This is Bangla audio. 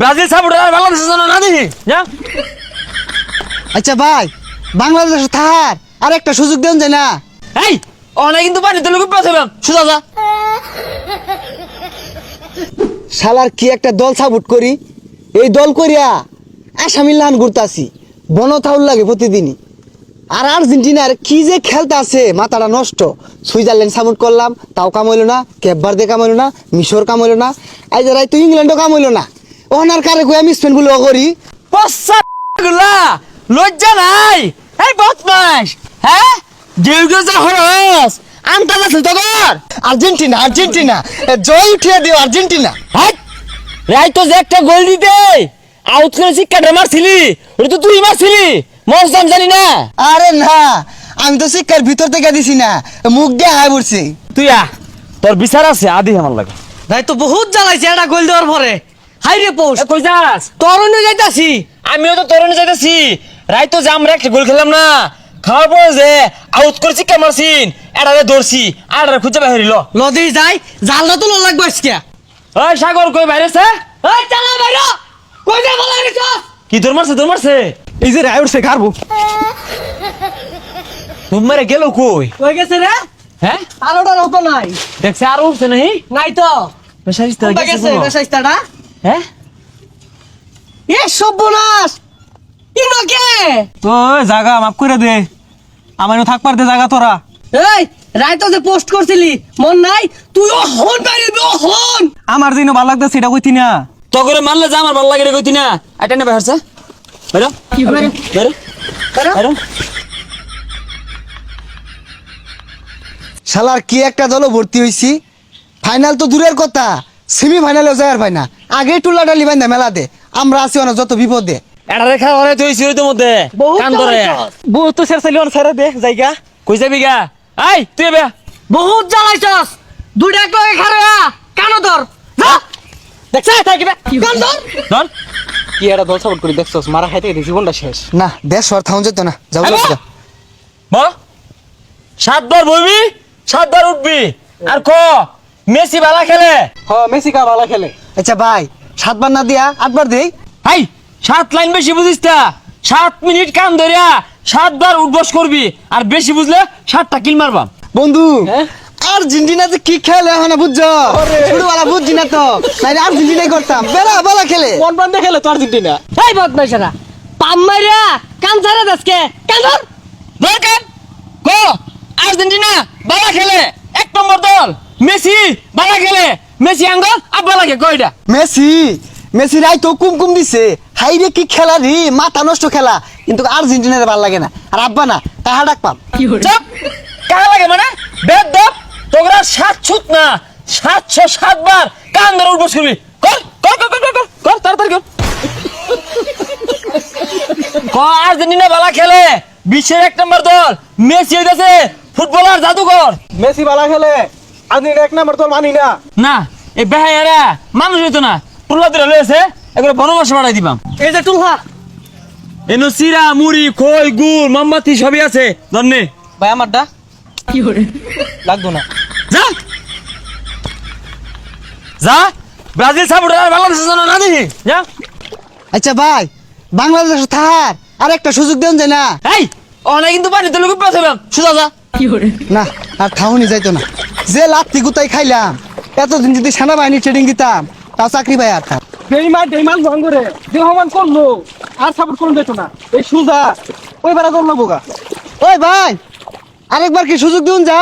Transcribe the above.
ব্রাজিল সাপোর্টার আর বাংলাদেশের জন্য না দেখি যা। আচ্ছা ভাই, বাংলাদেশ থাহার আর একটা সুযোগ দেন যায় না? এই অনেক কিন্তু পানি তো লুকিয়ে পাঠাবেন সুদা যা। শালার কি একটা দল সাপোর্ট করি, এই দল করিয়া আসামির লাহান ঘুরতাছি, বনথাউল লাগে প্রতিদিনই। আর আর্জেন্টিনার কি যে খেলতে আছে, মাথাটা নষ্ট। সুইজারল্যান্ড সাপোর্ট করলাম, তাও কাম হইলো না। কেপ ভার্দে কাম হইলো না, মিশর কাম হইলো না, এই যে তো ইংল্যান্ডও কাম হইলো না। ওনার কারে কই আমি স্পেন গুলো করি। পশ্চা গুলা লজ্জা নাই। এই বদমাস, হ্যাঁ গেউগে যা হরস আন্তাজ আছে তোর। আর্জেন্টিনা আর্জেন্টিনা জয় উঠিয়ে দিও আর্জেন্টিনা। হাট রাই তো যে একটা গোল দিতে আউট করে শিক্ষাটা মারছিলি, ওটা তো তুই মারছিলি, মৌসাম জানি না। আরে না, আমি তো শিক্ষার ভিতর থেকে দিছি না, মুখ দিয়ে হাই পড়ছি। তুই তোর বিচার আছে আদি আমার লাগে। ভাই তো বহুত জ্বালাইছে এটা গোল দেওয়ার পরে। হাই রে পোস্ট কই যাস? তরুণ যাইতাছি। আমিও তো তরুণে যাইতেছি। রাই তো যে আমরা একটা গোল খেলাম না, খাওয়ার পরে যে আউট করে শিক্ষা মারছিন, এটারে ধরছি আর খুঁজে বাহিরিল। নদী যাই জালটা তো লাগবে আজকে। ওই সাগর কই বাইরেছে? এই চালা বাইরে কই যা বলা গেছ? কি তোর মারছে? এই যে রায় উঠছে খারবো। তোমারে গেল কই? কই গেছে রে? হ্যাঁ আর ওটা রতো নাই। দেখছে আর উঠছে নাহি? নাই তো। বেশারিস্তা কোনটা গেছে বেশাইস্তাটা? হ্যাঁ এ সর্বনাশ। ইনোকে ওই জায়গা মাফ করে দে, আমারও থাকবার দে জায়গা তোরা। এই রাই তো যে পোস্ট করছিলি মন নাই? তুই ও হন বাইরে ও হন। আমার দিনও ভালো লাগতো সেটা কইতি না। তো করে মারলে যা আমার ভালো লাগে রে কইতি না। এটা না বাইরছে বাইরে কি করে? বাইরে বাইরে। শালার কি একটা দল ভর্তি হইছি, ফাইনাল তো দূরের কথা, সেমি ফাইনালেও যায় আর পাই না। আগে টুলা ডালি বাইন্দা মেলা দে, আমরা আছি না যত বিপদে। এটা রেখা হরে তুই সিরির মধ্যে কান ধরে বউ তো শের চাইলি ছেড়ে দে জায়গা। কই যাবি গা? আই তুই বে বহুত জ্বালাইছস। দুইটা এক লগে খাড়া কানো ধর। যা দেখছ থাকিবে কান ধর। ধর কি একটা দল সাপোর্ট করি দেখছস, মারা খাইতে খাইতে জীবনটা শেষ। না দেশ আর থাউন যেত না, যাও আরে যাও, যাও। ব 7 বার বইবি 7 বার উঠবি আর ক মেসি ভালো খেলে। হ মেসি কা ভালো খেলে। আচ্ছা ভাই, 7 বার না দিয়া 8 বার দেই। হাই 7 লাইন বেশি বুঝিস তা 7 মিনিট কান ধরিয়া 7 বার উঠবস করবি আর বেশি বুঝলে 7টা কিল মারবাম। বন্ধু হ্যাঁ? আর্জেন্টিনা যে কি খেলে এখন বুঝছো? ছোটবেলা বুঝছি না তো, নাইলে আর্জেন্টিনাই করতাম। বেলা বেলা খেলে। কোন প্রান্তে খেলে তো আর্জেন্টিনা? এই বদমাইশরা পাম মাইরা কান ছাড়া দেশকে কান ধর। দরকার ক আর্জেন্টিনা ভালো খেলে 1 নম্বর দল, মেসি ভালো খেলে, মেসি আঙ্গ আব্বা লাগে কয়টা। মেসি মেসি রাই তো কুমকুম দিছে, হাইরে কি খেলা রে, মাথা নষ্ট খেলা। কিন্তু আর্জেন্টিনার ভালো লাগে না, আর আব্বা না তাহা ডাক পাম। চুপ কাহা লাগে মানে বেদ দপ তোরা 7 ছুত না 707 বার কান ধরে উঠবস করবি। কর কর কর কর কর কর তাড়াতাড়ি কর। ক আর্জেন্টিনা ভালো খেলে, বিশ্বের 1 নম্বর দল, মেসি হইতাছে ফুটবলার জাদুকর। মেসি ভালো খেলে, আর্জেন্টিনা 1 নম্বর দল মানি না। না এই বেহায়ারা মানুষ হইতো না, টুলা দিরা লয়েছে একবার বনবাসে বাড়াই দিবাম। এই যে টুলহা এনো সিরা মুড়ি খই গুড় মোমবাতি সবই আছে ধন্যে। ভাই আমারটা কি করে? লাগতো না। যা যা ব্রাজিল সাপোর্টার আর বাংলাদেশের জন্য না দেখি যা। আচ্ছা ভাই, বাংলাদেশ থাহার আর একটা সুযোগ দেন যায় না? এই অনেক কিন্তু পানি তো লুকিয়ে পাঠাবেন সুদা যা। কি করে? না আর থাউনি যাইতো না। যে লাত্তি গুতাই খাইলাম, এতদিন যদি সেনাবাহিনী ট্রেনিং দিতাম তাও চাকরি পাই আর থাম। ডেইমান ভাঙ্গরে দেহমান করলো আর সাপোর্ট করুন যেত না। এই সুজা ওই বেড়া দল নেবো গা। ওই ভাই, আরেকবার কি সুযোগ দিন যা।